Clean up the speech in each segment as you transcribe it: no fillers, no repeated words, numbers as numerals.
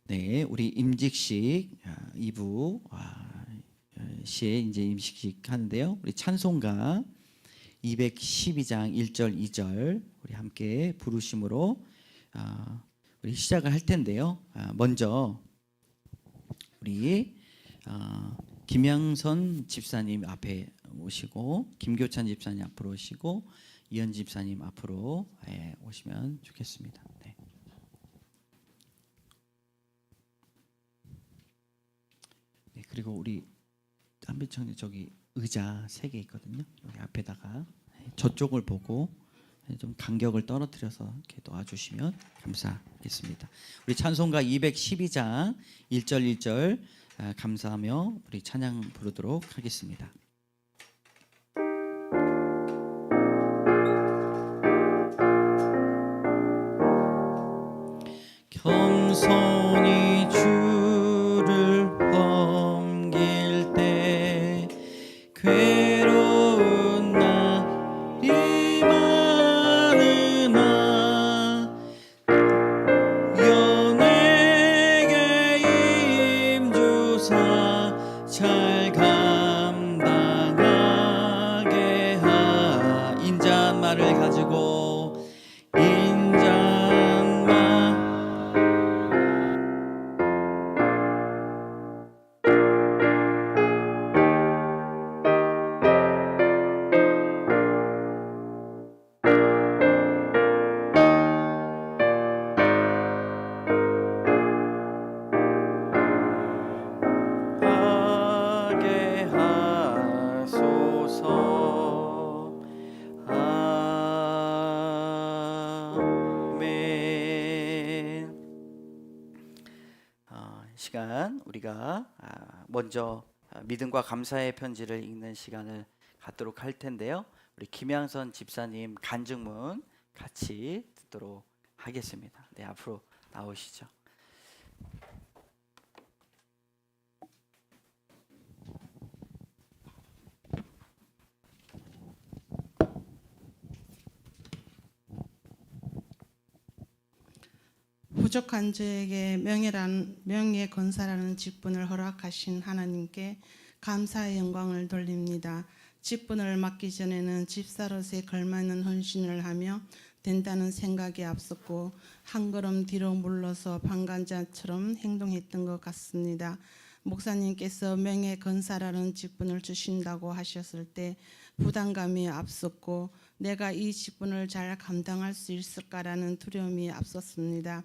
네, 우리 임직식 2부 시에 이제 임직식 하는데요. 우리 찬송가 212장 1절 2절 우리 함께 부르심으로 우리 시작을 할 텐데요. 먼저 우리 김양선 집사님 앞에 오시고 김교찬 집사님 앞으로 오시고 이현 집사님 앞으로 오시면 좋겠습니다. 네. 네, 그리고 우리 한비청에 저기 의자 3개 있거든요. 여기 앞에다가 저쪽을 보고 좀 간격을 떨어뜨려서 이렇게 놓아주시면 감사하겠습니다. 우리 찬송가 212장 1절 1절 감사하며 우리 찬양 부르도록 하겠습니다. 겸손히 주를 섬길 때 괴로운 날이 많으나 연에게 임주사 잘 감당하게 인자한 말을 가지고 시간 우리가 먼저 믿음과 감사의 편지를 읽는 시간을 갖도록 할 텐데요. 우리 김양선 집사님 간증문 같이 듣도록 하겠습니다. 네, 앞으로 나오시죠. 부족한 저에게 명예 건사라는 직분을 허락하신 하나님께 감사의 영광을 돌립니다. 직분을 맡기 전에는 집사로서의 걸맞는 헌신을 하며 된다는 생각이 앞섰고 한 걸음 뒤로 물러서 방관자처럼 행동했던 것 같습니다. 목사님께서 명예 건사라는 직분을 주신다고 하셨을 때 부담감이 앞섰고 내가 이 직분을 잘 감당할 수 있을까라는 두려움이 앞섰습니다.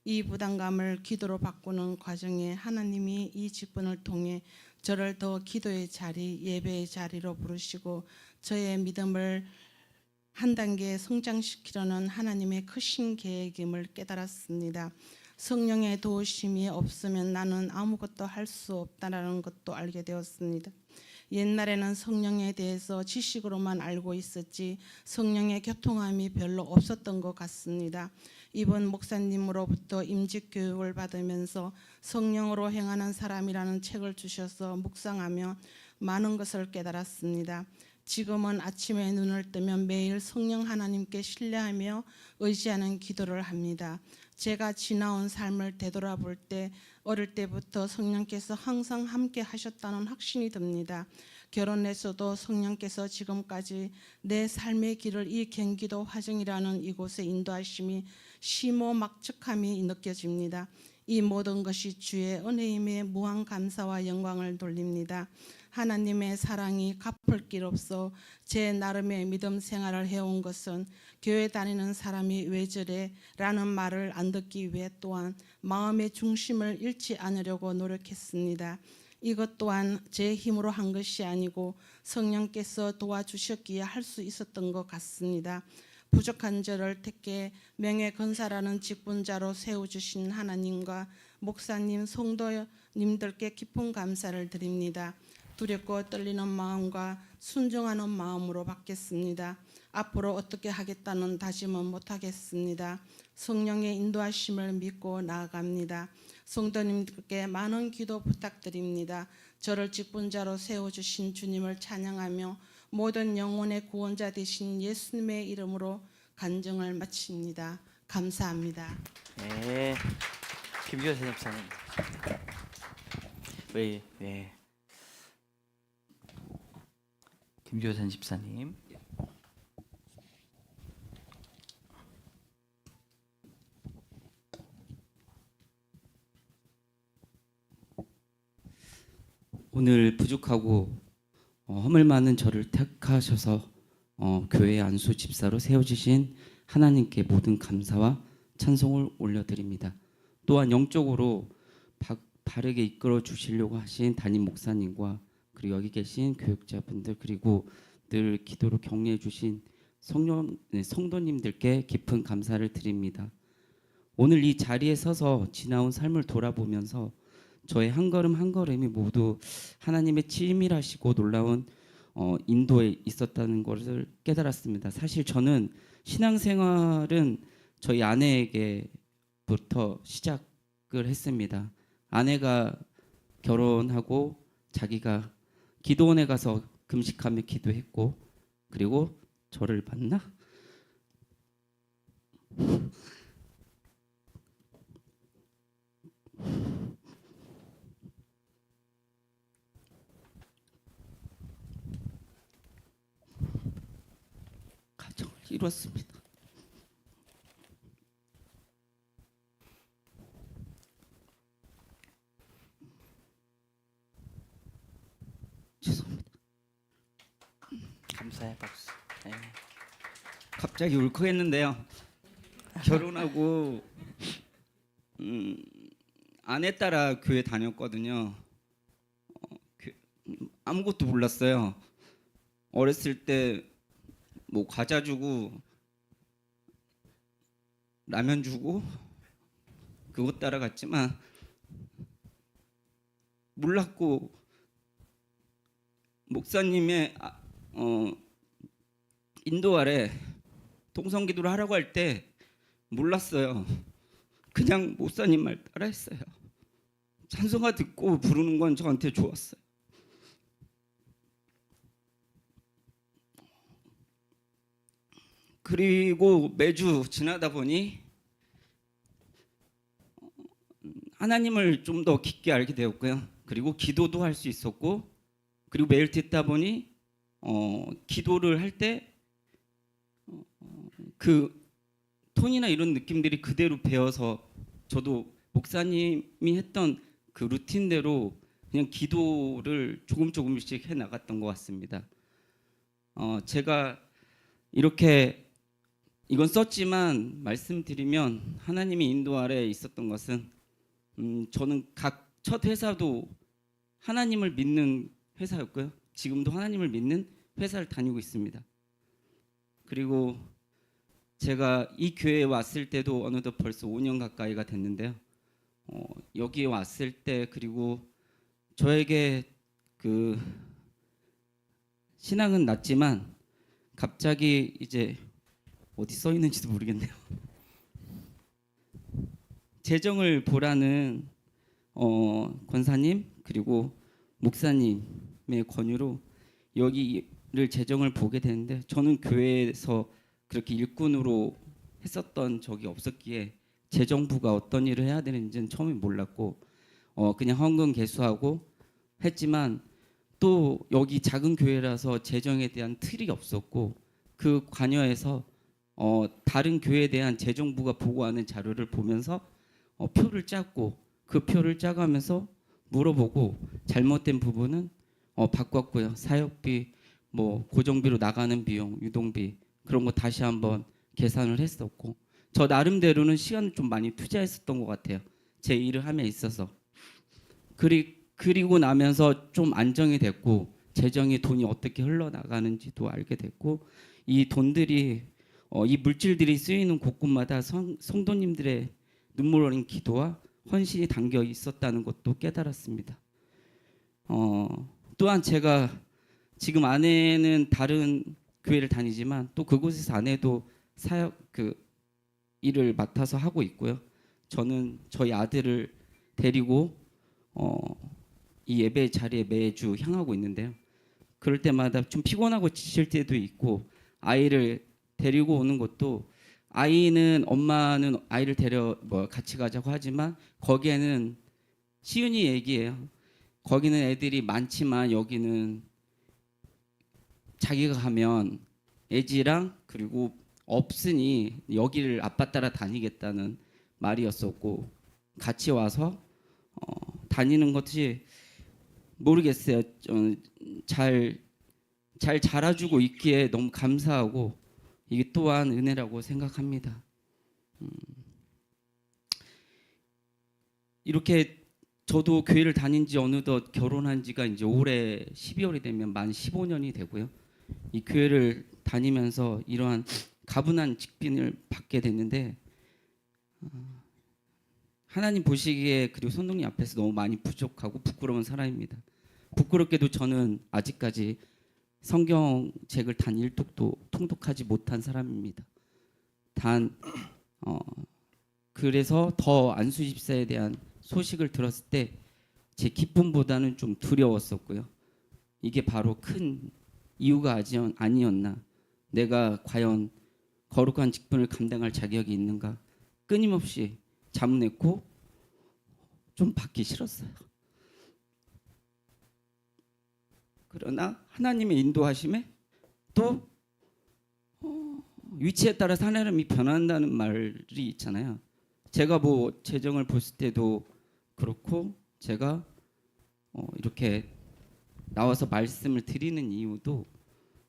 이 부담감을 기도로 바꾸는 과정에 하나님이 이 직분을 통해 저를 더 기도의 자리, 예배의 자리로 부르시고 저의 믿음을 한 단계 성장시키려는 하나님의 크신 계획임을 깨달았습니다. 성령의 도우심이 없으면 나는 아무것도 할 수 없다라는 것도 알게 되었습니다. 옛날에는 성령에 대해서 지식으로만 알고 있었지 성령의 교통함이 별로 없었던 것 같습니다. 이번 목사님으로부터 임직 교육을 받으면서 성령으로 행하는 사람이라는 책을 주셔서 묵상하며 많은 것을 깨달았습니다. 지금은 아침에 눈을 뜨면 매일 성령 하나님께 신뢰하며 의지하는 기도를 합니다. 제가 지나온 삶을 되돌아볼 때 어릴 때부터 성령께서 항상 함께 하셨다는 확신이 듭니다. 결혼해서도 성령께서 지금까지 내 삶의 길을 이 경기도 화정이라는 이곳에 인도하심이 심오막측함이 느껴집니다. 이 모든 것이 주의 은혜임에 무한 감사와 영광을 돌립니다. 하나님의 사랑이 갚을 길 없어 제 나름의 믿음 생활을 해온 것은 교회 다니는 사람이 왜 저래? 라는 말을 안 듣기 위해 또한 마음의 중심을 잃지 않으려고 노력했습니다. 이것 또한 제 힘으로 한 것이 아니고 성령께서 도와주셨기에 할 수 있었던 것 같습니다. 부족한 저를 택해 명예 건사라는 직분자로 세워주신 하나님과 목사님, 성도님들께 깊은 감사를 드립니다. 두렵고 떨리는 마음과 순종하는 마음으로 받겠습니다. 앞으로 어떻게 하겠다는 다짐은 못하겠습니다. 성령의 인도하심을 믿고 나아갑니다. 성도님들께 많은 기도 부탁드립니다. 저를 직분자로 세워주신 주님을 찬양하며 모든 영혼의 구원자 되신 예수님의 이름으로 간증을 마칩니다. 감사합니다. 네, 김교선 집사님. 왜 김교선 집사님. 오늘 부족하고 허물 많은 저를 택하셔서 교회 안수 집사로 세워주신 하나님께 모든 감사와 찬송을 올려드립니다. 또한 영적으로 바르게 이끌어 주시려고 하신 담임 목사님과 그리고 여기 계신 교육자분들 그리고 늘 기도로 격려해 주신 성도님들께 깊은 감사를 드립니다. 오늘 이 자리에 서서 지나온 삶을 돌아보면서 저의 한 걸음 한 걸음이 모두 하나님의 치밀하시고 놀라운 인도에 있었다는 것을 깨달았습니다. 사실 저는 신앙생활은 저희 아내에게부터 시작을 했습니다. 아내가 결혼하고 자기가 기도원에 가서 금식하며 기도했고 그리고 저를 만나 가정을 이뤘습니다. 죄송합니다. 감사의 박수. 네. 갑자기 울컥했는데요. 결혼하고 아내 따라 교회 다녔거든요. 아무것도 몰랐어요. 어렸을 때 뭐 과자 주고 라면 주고 그것 따라갔지만 몰랐고 목사님의 인도 아래 동성기도를 하라고 할 때 몰랐어요. 그냥 목사님 말 따라했어요. 찬송가 듣고 부르는 건 저한테 좋았어요. 그리고 매주 지나다 보니 하나님을 좀 더 깊게 알게 되었고요. 그리고 기도도 할 수 있었고 그리고 매일 듣다 보니 기도를 할 때 그 톤이나 이런 느낌들이 그대로 배워서 저도 목사님이 했던 그 루틴대로 그냥 기도를 조금씩 해 나갔던 것 같습니다. 제가 이렇게 이건 썼지만 말씀드리면 하나님이 인도 아래에 있었던 것은 저는 각 첫 회사도 하나님을 믿는 회사였고요. 지금도 하나님을 믿는 회사를 다니고 있습니다. 그리고 제가 이 교회에 왔을 때도 어느덧 벌써 5년 가까이가 됐는데요. 여기에 왔을 때 그리고 저에게 그 신앙은 낮지만 갑자기 이제 어디 써 있는지도 모르겠네요. 재정을 보라는 권사님 그리고 목사님의 권유로 여기를 재정을 보게 되는데 저는 교회에서 그렇게 일꾼으로 했었던 적이 없었기에 재정부가 어떤 일을 해야 되는지는 처음에 몰랐고 그냥 헌금 개수하고 했지만 또 여기 작은 교회라서 재정에 대한 틀이 없었고 그 관여에서 다른 교회에 대한 재정부가 보고하는 자료를 보면서 표를 짰고 그 표를 짜가면서 물어보고 잘못된 부분은 바꿨고요. 사역비, 뭐 고정비로 나가는 비용, 유동비 그런 거 다시 한번 계산을 했었고 저 나름대로는 시간을 좀 많이 투자했었던 것 같아요. 제 일을 함에 있어서 그리고 나면서 좀 안정이 됐고 재정의 돈이 어떻게 흘러나가는지도 알게 됐고 이 돈들이 이 물질들이 쓰이는 곳곳마다 성도님들의 눈물 어린 기도와 헌신이 담겨 있었다는 것도 깨달았습니다. 또한 제가 지금 아내는 다른 교회를 다니지만 또 그곳에서 아내도 사역 일을 맡아서 하고 있고요. 저는 저희 아들을 데리고 이 예배 자리에 매주 향하고 있는데요. 그럴 때마다 좀 피곤하고 지칠 때도 있고 아이를 데리고 오는 것도 아이는 엄마는 아이를 데려 뭐 같이 가자고 하지만 거기에는 시윤이 얘기예요. 거기는 애들이 많지만 여기는 자기가 가면 애지랑 그리고 없으니 여기를 아빠 따라 다니겠다는 말이었었고 같이 와서 다니는 것이 모르겠어요. 잘 자라주고 있기에 너무 감사하고 이게 또한 은혜라고 생각합니다. 이렇게 저도 교회를 다닌 지 어느덧 결혼한 지가 이제 올해 12월이 되면 만 15년이 되고요. 이 교회를 다니면서 이러한 가분한 직분을 받게 됐는데 하나님 보시기에 그리고 손동님 앞에서 너무 많이 부족하고 부끄러운 사람입니다. 부끄럽게도 저는 아직까지 성경책을 단 1독도 통독하지 못한 사람입니다. 그래서 더 안수 집사에 대한 소식을 들었을 때 제 기쁨보다는 좀 두려웠었고요. 이게 바로 큰 이유가 아니었나. 내가 과연 거룩한 직분을 감당할 자격이 있는가. 끊임없이 자문했고 좀 받기 싫었어요. 그러나 하나님의 인도하심에 또 위치에 따라 사람이 변한다는 말이 있잖아요. 제가 뭐 재정을 봤을 때도 그렇고 제가 이렇게 나와서 말씀을 드리는 이유도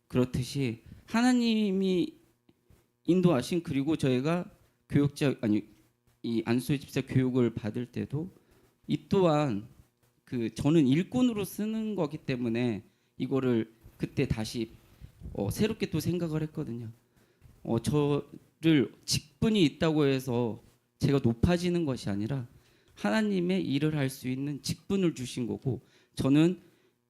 그렇듯이 하나님이 인도하신 그리고 저희가 이 안수 집사 교육을 받을 때도 이 또한 저는 일꾼으로 쓰는 거기 때문에 이거를 그때 다시 새롭게 또 생각을 했거든요. 저를 직분이 있다고 해서 제가 높아지는 것이 아니라 하나님의 일을 할 수 있는 직분을 주신 거고 저는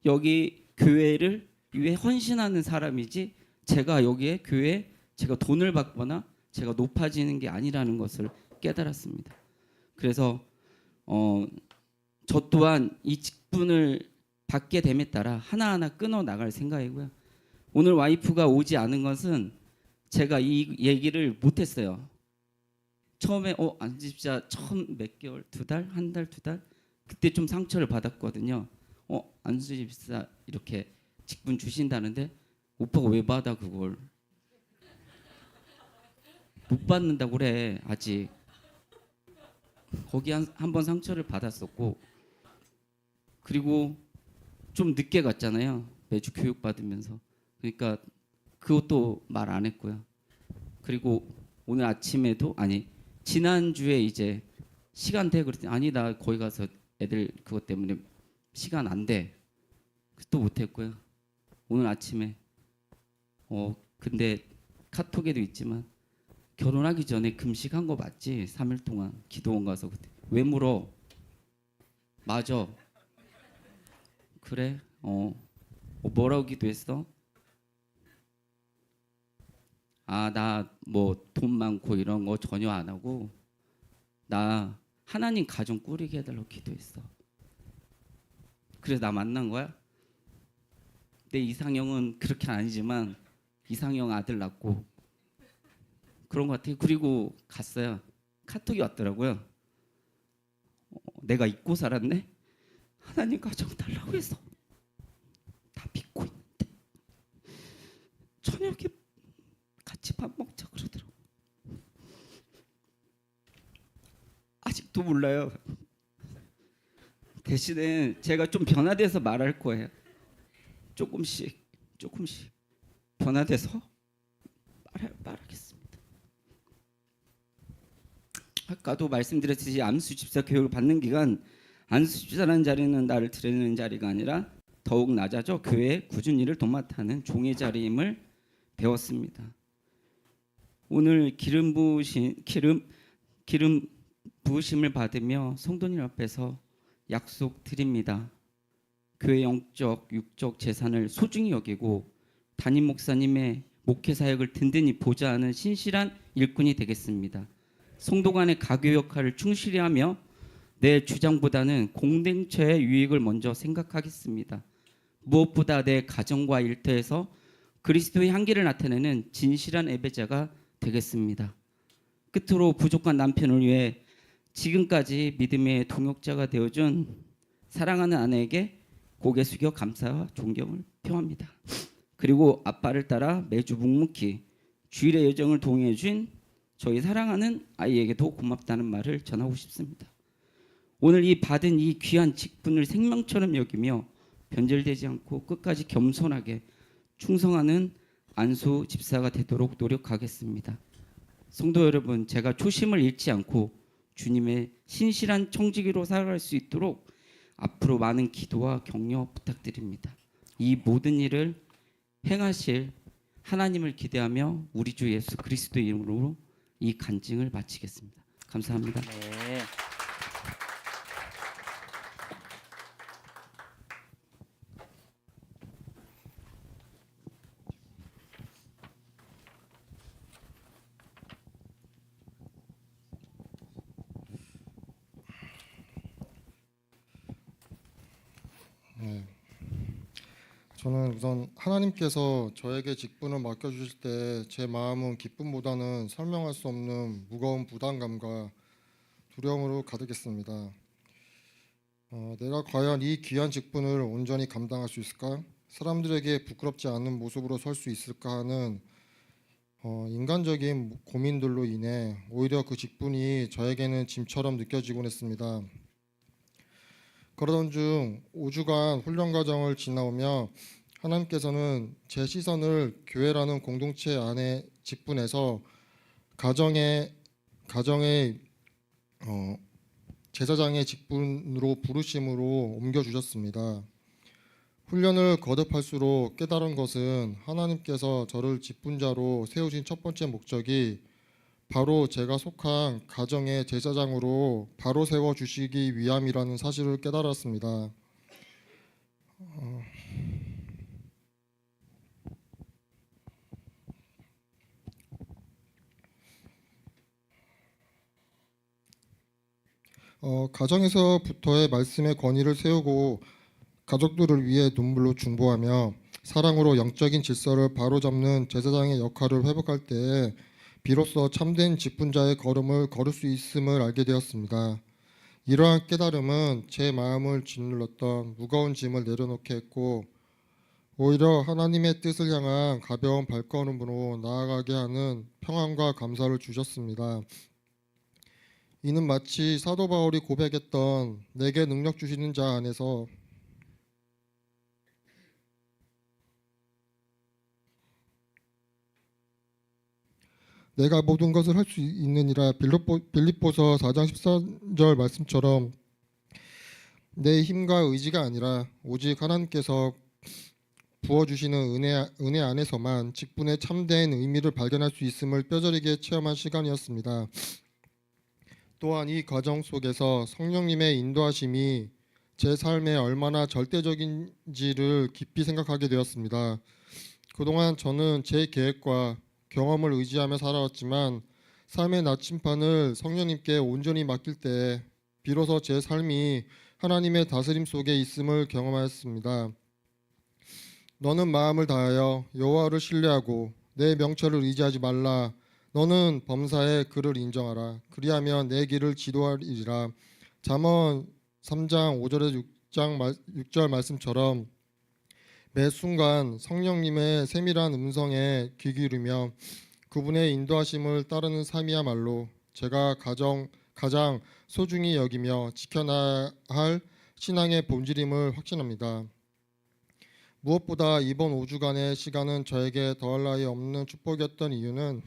여기 교회를 위해 헌신하는 사람이지 제가 여기에 교회에 제가 돈을 받거나 제가 높아지는 게 아니라는 것을 깨달았습니다. 그래서 저 또한 이 직분을 받게 됨에 따라 하나하나 끊어 나갈 생각이고요. 오늘 와이프가 오지 않은 것은 제가 이 얘기를 못했어요. 처음에 안집사 처음 몇 개월, 2달, 1달, 2달 그때 좀 상처를 받았거든요. 안수집사 이렇게 직분 주신다는데 오빠가 왜 받아 그걸? 못 받는다고 그래 아직. 거기 한 번 상처를 받았었고 그리고 좀 늦게 갔잖아요. 매주 교육 받으면서. 그러니까 그것도 말 안 했고요. 그리고 오늘 아침에도 지난주에 이제 시간 돼 그랬더니 아니 나 거기 가서 애들 그것 때문에 시간 안 돼. 또 못 했고요. 오늘 아침에 근데 카톡에도 있지만 결혼하기 전에 금식한 거 맞지? 3일 동안 기도원 가서 그때. 왜 물어? 맞아. 그래? 뭐라고 기도했어? 나 뭐 돈 많고 이런 거 전혀 안 하고 나 하나님 가정 꾸리게 해달라고 기도했어. 그래서 나 만난 거야? 내 이상형은 그렇게 아니지만 이상형 아들 낳고 그런 것 같아요. 그리고 갔어요. 카톡이 왔더라고요. 내가 잊고 살았네? 하나님 가정 달라고 해서 다 믿고 있는데 저녁에 같이 밥 먹자 그러더라고. 아직도 몰라요. 대신에 제가 좀 변화돼서 말할 거예요. 조금씩 변화돼서 말하겠습니다. 아까도 말씀드렸듯이 안수 집사 교육을 받는 기간 안수 집사라는 자리는 나를 드리는 자리가 아니라 더욱 낮아져 교회의 꾸준히 일을 도맡아하는 종의 자리임을 배웠습니다. 오늘 기름 부으심을 받으며 성도님 앞에서 약속드립니다. 교회 영적, 육적 재산을 소중히 여기고 담임 목사님의 목회 사역을 든든히 보좌하는 신실한 일꾼이 되겠습니다. 성도 간의 가교 역할을 충실히 하며 내 주장보다는 공동체의 유익을 먼저 생각하겠습니다. 무엇보다 내 가정과 일터에서 그리스도의 향기를 나타내는 진실한 예배자가 되겠습니다. 끝으로 부족한 남편을 위해 지금까지 믿음의 동역자가 되어준 사랑하는 아내에게 고개 숙여 감사와 존경을 표합니다. 그리고 아빠를 따라 매주 묵묵히 주일의 여정을 동행해 준 저희 사랑하는 아이에게도 고맙다는 말을 전하고 싶습니다. 오늘 이 받은 이 귀한 직분을 생명처럼 여기며 변절되지 않고 끝까지 겸손하게 충성하는 안수 집사가 되도록 노력하겠습니다. 성도 여러분, 제가 초심을 잃지 않고 주님의 신실한 청지기로 살아갈 수 있도록 앞으로 많은 기도와 격려 부탁드립니다. 이 모든 일을 행하실 하나님을 기대하며 우리 주 예수 그리스도 이름으로 이 간증을 마치겠습니다. 감사합니다. 네. 네. 저는 우선 하나님께서 저에게 직분을 맡겨주실 때 제 마음은 기쁨보다는 설명할 수 없는 무거운 부담감과 두려움으로 가득했습니다. 내가 과연 이 귀한 직분을 온전히 감당할 수 있을까? 사람들에게 부끄럽지 않은 모습으로 설 수 있을까 하는 인간적인 고민들로 인해 오히려 그 직분이 저에게는 짐처럼 느껴지곤 했습니다. 그러던 중 5주간 훈련 과정을 지나오며 하나님께서는 제 시선을 교회라는 공동체 안에 직분해서 가정의 제사장의 직분으로 부르심으로 옮겨 주셨습니다. 훈련을 거듭할수록 깨달은 것은 하나님께서 저를 직분자로 세우신 첫 번째 목적이 바로 제가 속한 가정의 제사장으로 바로 세워 주시기 위함이라는 사실을 깨달았습니다. 가정에서부터의 말씀의 권위를 세우고 가족들을 위해 눈물로 중보하며 사랑으로 영적인 질서를 바로잡는 제사장의 역할을 회복할 때에 비로소 참된 직분자의 걸음을 걸을 수 있음을 알게 되었습니다. 이러한 깨달음은 제 마음을 짓눌렀던 무거운 짐을 내려놓게 했고 오히려 하나님의 뜻을 향한 가벼운 발걸음으로 나아가게 하는 평안과 감사를 주셨습니다. 이는 마치 사도 바울이 고백했던 내게 능력 주시는 자 안에서 내가 모든 것을 할 수 있느니라 빌립보서 4장 14절 말씀처럼 내 힘과 의지가 아니라 오직 하나님께서 부어주시는 은혜 안에서만 직분의 참된 의미를 발견할 수 있음을 뼈저리게 체험한 시간이었습니다. 또한 이 과정 속에서 성령님의 인도하심이 제 삶에 얼마나 절대적인지를 깊이 생각하게 되었습니다. 그동안 저는 제 계획과 경험을 의지하며 살아왔지만 삶의 나침판을 성령님께 온전히 맡길 때 비로소 제 삶이 하나님의 다스림 속에 있음을 경험하였습니다. 너는 마음을 다하여 여호와를 신뢰하고 내 명철을 의지하지 말라. 너는 범사에 그를 인정하라. 그리하면 내 길을 지도하리라. 잠언 3장 5절에서 6절 말씀처럼 매 순간 성령님의 세밀한 음성에 귀 기울이며 그분의 인도하심을 따르는 삶이야말로 제가 가장 소중히 여기며 지켜나야 할 신앙의 본질임을 확신합니다. 무엇보다 이번 5주간의 시간은 저에게 더할 나위 없는 축복이었던 이유는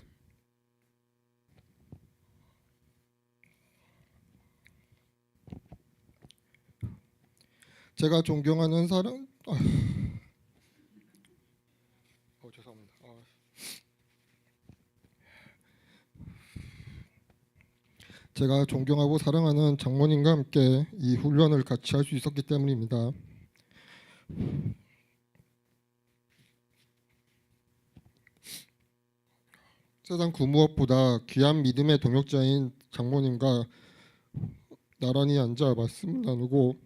제가 존경하는 사람 죄송합니다. 제가 존경하고 사랑하는 장모님과 함께 이 훈련을 같이 할 수 있었기 때문입니다. 세상 그 무엇보다 귀한 믿음의 동역자인 장모님과 나란히 앉아 말씀을 나누고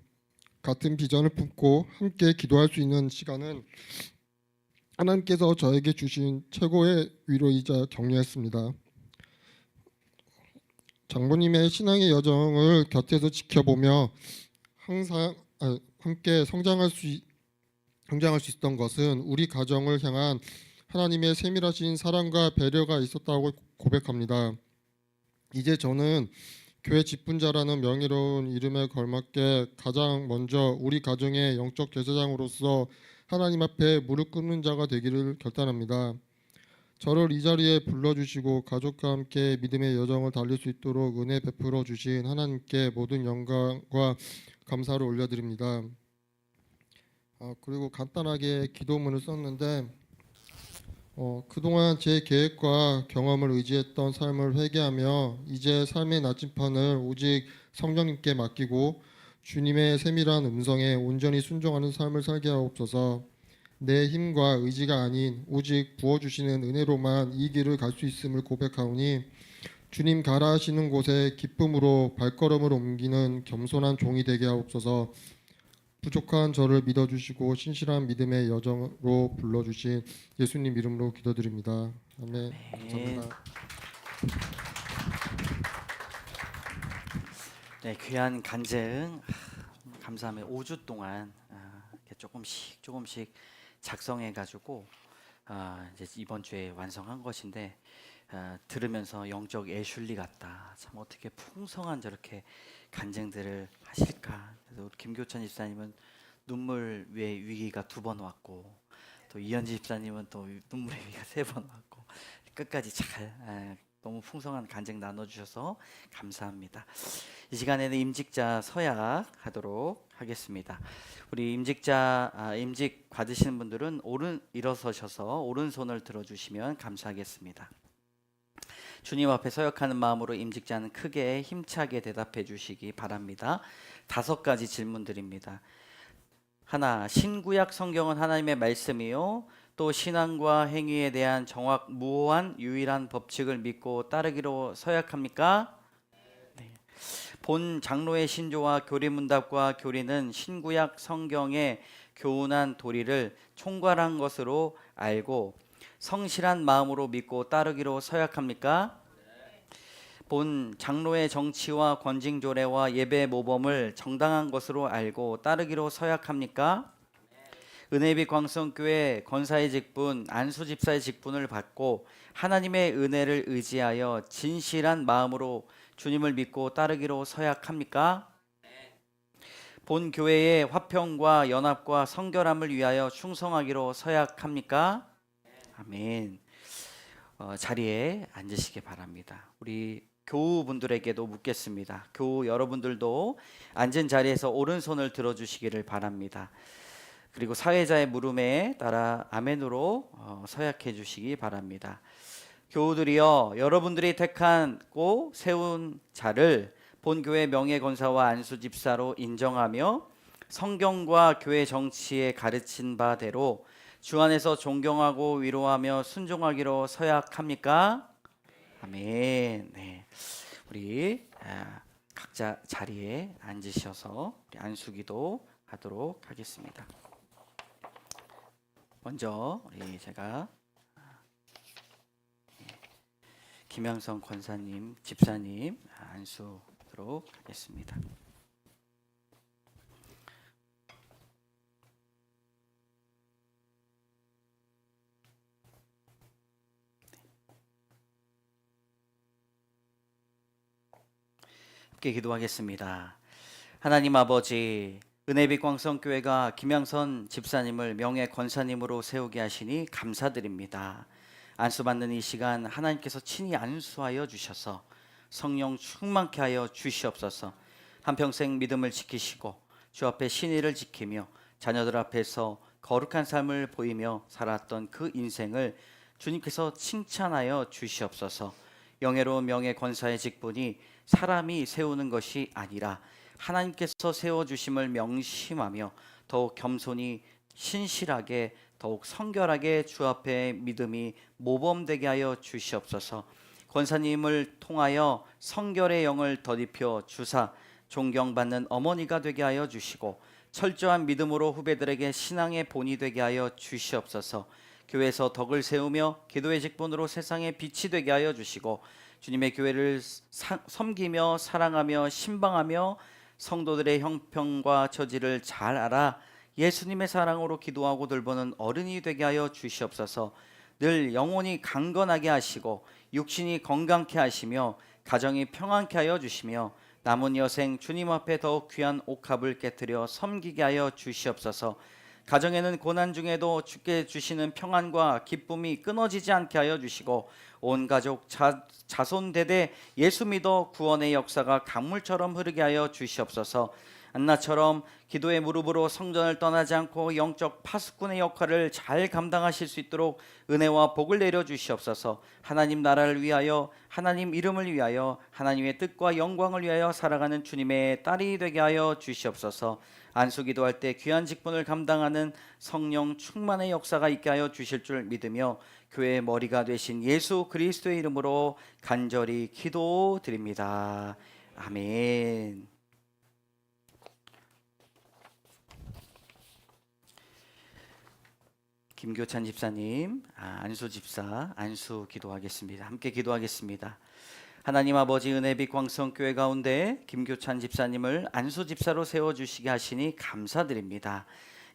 같은 비전을 품고 함께 기도할 수 있는 시간은 하나님께서 저에게 주신 최고의 위로이자 격려였습니다. 장모님의 신앙의 여정을 곁에서 지켜보며 항상 함께 성장할 수 있던 것은 우리 가정을 향한 하나님의 세밀하신 사랑과 배려가 있었다고 고백합니다. 이제 저는 교회 직분자라는 명예로운 이름에 걸맞게 가장 먼저 우리 가정의 영적 제사장으로서 하나님 앞에 무릎 꿇는 자가 되기를 결단합니다. 저를 이 자리에 불러주시고 가족과 함께 믿음의 여정을 달릴 수 있도록 은혜 베풀어 주신 하나님께 모든 영광과 감사를 올려드립니다. 그리고 간단하게 기도문을 썼는데 그동안 제 계획과 경험을 의지했던 삶을 회개하며 이제 삶의 나침판을 오직 성령님께 맡기고 주님의 세밀한 음성에 온전히 순종하는 삶을 살게 하옵소서. 내 힘과 의지가 아닌 오직 부어주시는 은혜로만 이 길을 갈 수 있음을 고백하오니 주님 가라 하시는 곳에 기쁨으로 발걸음을 옮기는 겸손한 종이 되게 하옵소서. 부족한 저를 믿어주시고 신실한 믿음의 여정으로 불러주신 예수님 이름으로 기도드립니다. 아멘. 감사합니다. 네, 귀한 간증 감사하며 5주 동안 이렇게 조금씩 작성해가지고 이제 이번 주에 완성한 것인데 들으면서 영적 애슐리 같다. 참 어떻게 풍성한 저렇게 간증들을 하실까. 그래서 우리 김교찬 집사님은 눈물 위기가 2번 왔고 또 이현지 집사님은 또 눈물의 위기가 3번 왔고 끝까지 잘 너무 풍성한 간증 나눠주셔서 감사합니다. 이 시간에는 임직자 서약하도록 하겠습니다. 우리 임직 받으시는 분들은 일어서셔서 오른손을 들어주시면 감사하겠습니다. 주님 앞에 서약하는 마음으로 임직자는 크게 힘차게 대답해 주시기 바랍니다. 5가지 질문드립니다. 하나, 신구약 성경은 하나님의 말씀이요 또 신앙과 행위에 대한 무호한 유일한 법칙을 믿고 따르기로 서약합니까? 네. 본 장로의 신조와 교리문답과 교리는 신구약 성경의 교훈한 도리를 총괄한 것으로 알고 성실한 마음으로 믿고 따르기로 서약합니까? 본 장로의 정치와 권징조례와 예배 모범을 정당한 것으로 알고 따르기로 서약합니까? 은혜빛 광성교회 권사의 직분, 안수 집사의 직분을 받고 하나님의 은혜를 의지하여 진실한 마음으로 주님을 믿고 따르기로 서약합니까? 본 교회의 화평과 연합과 성결함을 위하여 충성하기로 서약합니까? 아멘. 자리에 앉으시기 바랍니다. 우리 교우분들에게도 묻겠습니다. 교우 여러분들도 앉은 자리에서 오른손을 들어주시기를 바랍니다. 그리고 사회자의 물음에 따라 아멘으로 서약해 주시기 바랍니다. 교우들이여, 여러분들이 택하고 세운 자를 본교회 명예권사와 안수집사로 인정하며 성경과 교회 정치에 가르친 바대로 주 안에서 존경하고 위로하며 순종하기로 서약합니까? 아멘. 네, 우리 각자 자리에 앉으셔서 안수기도 하도록 하겠습니다. 먼저 제가 김양성 권사님, 집사님 안수하도록 하겠습니다. 함께 기도하겠습니다. 하나님 아버지, 은혜빛 광성교회가 김양선 집사님을 명예 권사님으로 세우게 하시니 감사드립니다. 안수받는 이 시간 하나님께서 친히 안수하여 주셔서 성령 충만케 하여 주시옵소서. 한평생 믿음을 지키시고 주 앞에 신의를 지키며 자녀들 앞에서 거룩한 삶을 보이며 살았던 그 인생을 주님께서 칭찬하여 주시옵소서. 영예로운 명예 권사의 직분이 사람이 세우는 것이 아니라 하나님께서 세워주심을 명심하며 더욱 겸손히 신실하게 더욱 성결하게 주 앞에 믿음이 모범되게 하여 주시옵소서. 권사님을 통하여 성결의 영을 덧입혀 주사 존경받는 어머니가 되게 하여 주시고 철저한 믿음으로 후배들에게 신앙의 본이 되게 하여 주시옵소서. 교회에서 덕을 세우며 기도의 직분으로 세상에 빛이 되게 하여 주시고 주님의 교회를 섬기며 사랑하며 신방하며 성도들의 형편과 처지를 잘 알아 예수님의 사랑으로 기도하고 돌보는 어른이 되게 하여 주시옵소서. 늘 영혼이 강건하게 하시고 육신이 건강케 하시며 가정이 평안케 하여 주시며 남은 여생 주님 앞에 더욱 귀한 옥합을 깨뜨려 섬기게 하여 주시옵소서. 가정에는 고난 중에도 주께 주시는 평안과 기쁨이 끊어지지 않게 하여 주시고 온 가족 자손 대대 예수 믿어 구원의 역사가 강물처럼 흐르게 하여 주시옵소서. 안나처럼 기도의 무릎으로 성전을 떠나지 않고 영적 파수꾼의 역할을 잘 감당하실 수 있도록 은혜와 복을 내려 주시옵소서. 하나님 나라를 위하여 하나님 이름을 위하여 하나님의 뜻과 영광을 위하여 살아가는 주님의 딸이 되게 하여 주시옵소서. 안수기도할 때 귀한 직분을 감당하는 성령 충만의 역사가 있게 하여 주실 줄 믿으며 교회의 머리가 되신 예수 그리스도의 이름으로 간절히 기도드립니다. 아멘. 김교찬 집사님, 안수 집사, 안수 기도하겠습니다. 함께 기도하겠습니다. 하나님 아버지, 은혜빛 광성교회 가운데 김교찬 집사님을 안수 집사로 세워주시게 하시니 감사드립니다.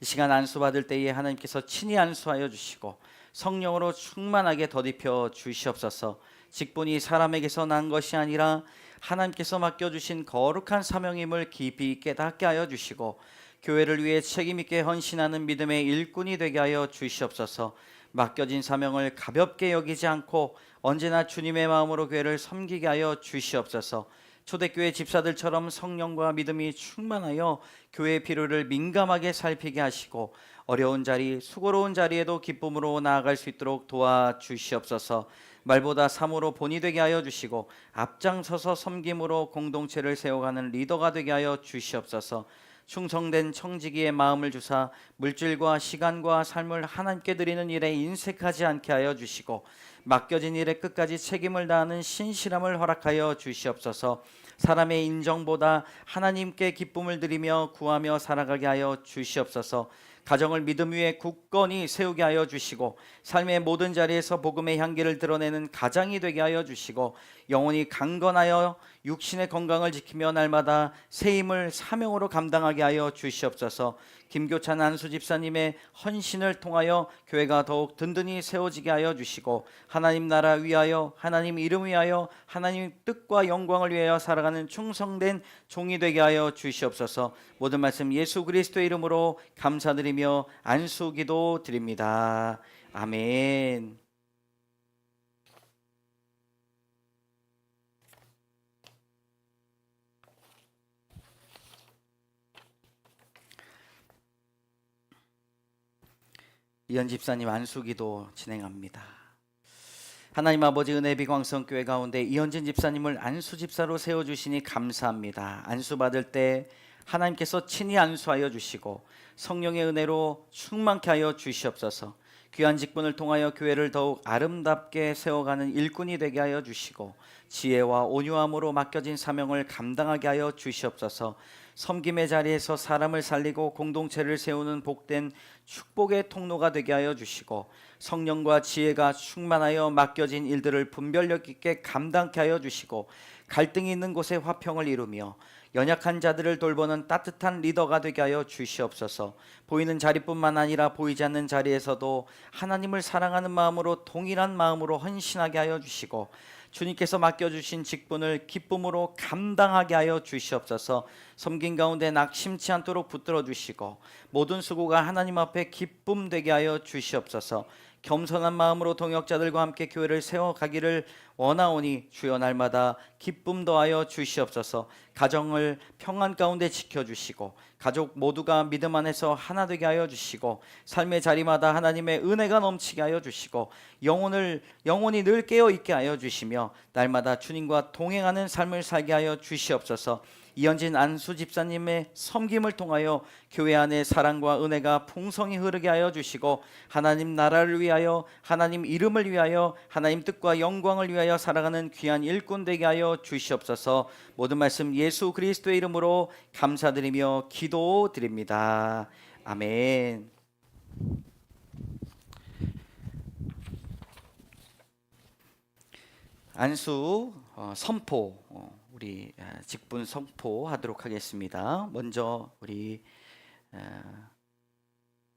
이 시간 안수 받을 때에 하나님께서 친히 안수하여 주시고 성령으로 충만하게 덧입혀 주시옵소서. 직분이 사람에게서 난 것이 아니라 하나님께서 맡겨주신 거룩한 사명임을 깊이 깨닫게 하여 주시고 교회를 위해 책임있게 헌신하는 믿음의 일꾼이 되게 하여 주시옵소서. 맡겨진 사명을 가볍게 여기지 않고 언제나 주님의 마음으로 교회를 섬기게 하여 주시옵소서. 초대교회 집사들처럼 성령과 믿음이 충만하여 교회의 필요를 민감하게 살피게 하시고 어려운 자리, 수고로운 자리에도 기쁨으로 나아갈 수 있도록 도와주시옵소서. 말보다 삶으로 본이 되게 하여 주시고 앞장서서 섬김으로 공동체를 세워가는 리더가 되게 하여 주시옵소서. 충성된 청지기의 마음을 주사 물질과 시간과 삶을 하나님께 드리는 일에 인색하지 않게 하여 주시고 맡겨진 일에 끝까지 책임을 다하는 신실함을 허락하여 주시옵소서. 사람의 인정보다 하나님께 기쁨을 드리며 구하며 살아가게 하여 주시옵소서. 가정을 믿음 위에 굳건히 세우게 하여 주시고 삶의 모든 자리에서 복음의 향기를 드러내는 가장이 되게 하여 주시고 영혼이 강건하여 육신의 건강을 지키며 날마다 새 힘을 사명으로 감당하게 하여 주시옵소서. 김교찬 안수 집사님의 헌신을 통하여 교회가 더욱 든든히 세워지게 하여 주시고 하나님 나라 위하여 하나님 이름 위하여 하나님 뜻과 영광을 위하여 살아가는 충성된 종이 되게 하여 주시옵소서. 모든 말씀 예수 그리스도의 이름으로 감사드리며 안수기도 드립니다. 아멘. 이현 집사님 안수기도 진행합니다. 하나님 아버지, 은혜비 광성교회 가운데 이현진 집사님을 안수 집사로 세워주시니 감사합니다. 안수 받을 때 하나님께서 친히 안수하여 주시고 성령의 은혜로 충만케 하여 주시옵소서. 귀한 직분을 통하여 교회를 더욱 아름답게 세워가는 일꾼이 되게 하여 주시고 지혜와 온유함으로 맡겨진 사명을 감당하게 하여 주시옵소서. 섬김의 자리에서 사람을 살리고 공동체를 세우는 복된 축복의 통로가 되게 하여 주시고 성령과 지혜가 충만하여 맡겨진 일들을 분별력 있게 감당케 하여 주시고 갈등이 있는 곳에 화평을 이루며 연약한 자들을 돌보는 따뜻한 리더가 되게 하여 주시옵소서. 보이는 자리뿐만 아니라 보이지 않는 자리에서도 하나님을 사랑하는 마음으로 동일한 마음으로 헌신하게 하여 주시고 주님께서 맡겨주신 직분을 기쁨으로 감당하게 하여 주시옵소서. 섬긴 가운데 낙심치 않도록 붙들어 주시고 모든 수고가 하나님 앞에 기쁨 되게 하여 주시옵소서. 겸손한 마음으로 동역자들과 함께 교회를 세워가기를 원하오니 주여 날마다 기쁨 더하여 주시옵소서. 가정을 평안 가운데 지켜주시고 가족 모두가 믿음 안에서 하나 되게 하여 주시고 삶의 자리마다 하나님의 은혜가 넘치게 하여 주시고 영혼이 늘 깨어있게 하여 주시며 날마다 주님과 동행하는 삶을 살게 하여 주시옵소서. 이현진 안수 집사님의 섬김을 통하여 교회 안에 사랑과 은혜가 풍성히 흐르게 하여 주시고 하나님 나라를 위하여 하나님 이름을 위하여 하나님 뜻과 영광을 위하여 살아가는 귀한 일꾼 되게 하여 주시옵소서. 모든 말씀 예수 그리스도의 이름으로 감사드리며 기도드립니다. 아멘. 안수 선포 우리 직분 선포하도록 하겠습니다. 먼저 우리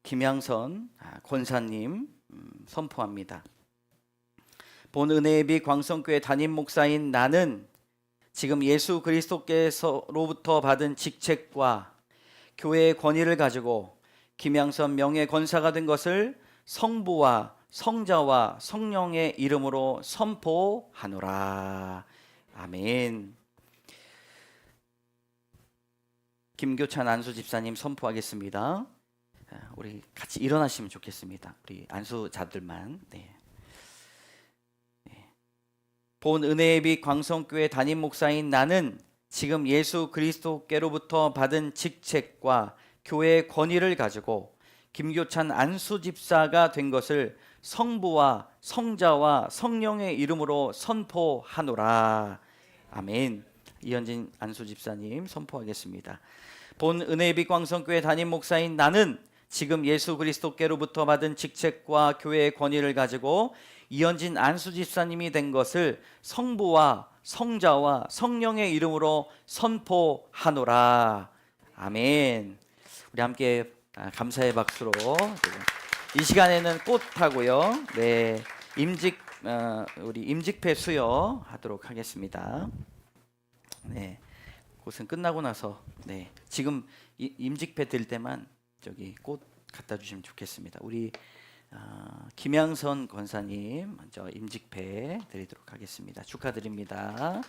김양선 권사님 선포합니다. 본 은혜의 빛 광성교회 담임 목사인 나는 지금 예수 그리스도께서로부터 받은 직책과 교회의 권위를 가지고 김양선 명예 권사가 된 것을 성부와 성자와 성령의 이름으로 선포하노라. 아멘. 김교찬 안수 집사님 선포하겠습니다. 우리 같이 일어나시면 좋겠습니다. 우리 안수자들만. 네. 본 은혜의 빛 광성교회 담임 목사인 나는 지금 예수 그리스도께로부터 받은 직책과 교회의 권위를 가지고 김교찬 안수 집사가 된 것을 성부와 성자와 성령의 이름으로 선포하노라. 아멘. 이현진 안수 집사님 선포하겠습니다. 본 은혜의 빛 광성교회 담임 목사인 나는 지금 예수 그리스도께로부터 받은 직책과 교회의 권위를 가지고 이현진 안수 집사님이 된 것을 성부와 성자와 성령의 이름으로 선포하노라. 아멘. 우리 함께 감사의 박수로 이 시간에는 꽃하고요. 네, 우리 임직패 수여하도록 하겠습니다. 네, 꽃은 끝나고 나서 지금 임직패 들 때만 저기 꽃 갖다 주시면 좋겠습니다. 우리 김양선 권사님 먼저 임직패 드리도록 하겠습니다. 축하드립니다.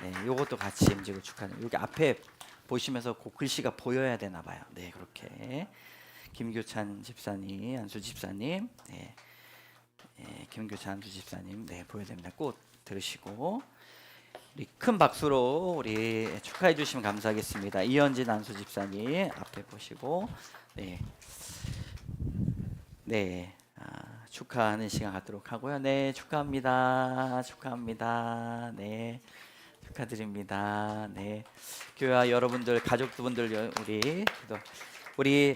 네, 요것도 같이 임직을 축하드립니다. 여기 앞에 보시면서 그 글씨가 보여야 되나 봐요. 네, 그렇게 김교찬 집사님, 안수 집사님, 김교찬 안수 집사님, 보여야 됩니다. 꽃 들으시고 우리 큰 박수로 우리 축하해 주시면 감사하겠습니다. 이현진 안수 집사님 앞에 보시고 축하하는 시간 갖도록 하고요. 네, 축하합니다. 축하합니다. 네, 축하드립니다. 네, 교회와 여러분들, 가족분들, 우리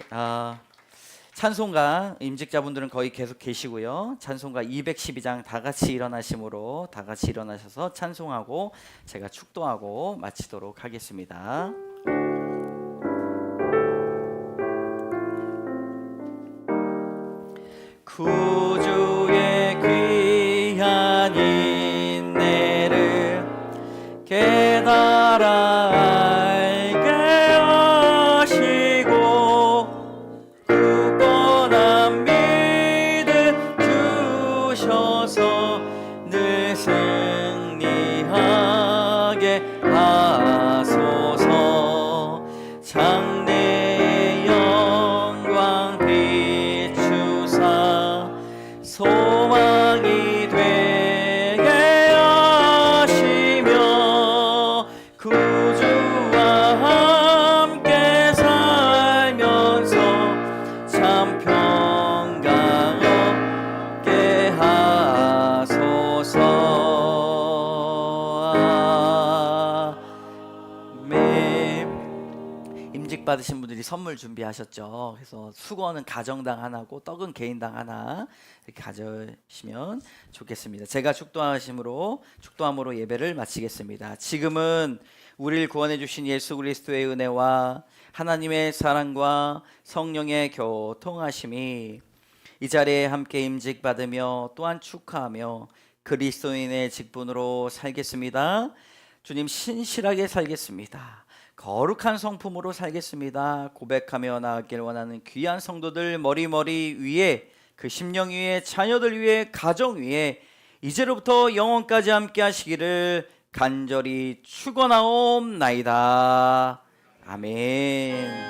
찬송가 임직자분들은 거의 계속 계시고요. 찬송가 212장 다 같이 일어나심으로 다 같이 일어나셔서 찬송하고 제가 축도하고 마치도록 하겠습니다. 구주의 귀한 인내를 깨달아 알게 하시고 굳건한 믿음 주셔서 늘 승리하게 하소서. 장래 영광 비추사 소망이 되게 하시며 구주와 함께 살면서 참 평강 얻게 하소서. 아멘. 임직 받으신 분들이 선물 준비하셨죠. 그래서 수건은 가정당 하나고 떡은 개인당 하나 이렇게 가져시면 좋겠습니다. 제가 축도함으로 예배를 마치겠습니다. 지금은 우리를 구원해 주신 예수 그리스도의 은혜와 하나님의 사랑과 성령의 교통하심이 이 자리에 함께 임직 받으며 또한 축하하며 그리스도인의 직분으로 살겠습니다. 주님, 신실하게 살겠습니다. 거룩한 성품으로 살겠습니다. 고백하며 나아가길 원하는 귀한 성도들 머리 위에, 그 심령 위에, 자녀들 위에, 가정 위에 이제로부터 영원까지 함께 하시기를 간절히 축원하옵나이다. 아멘.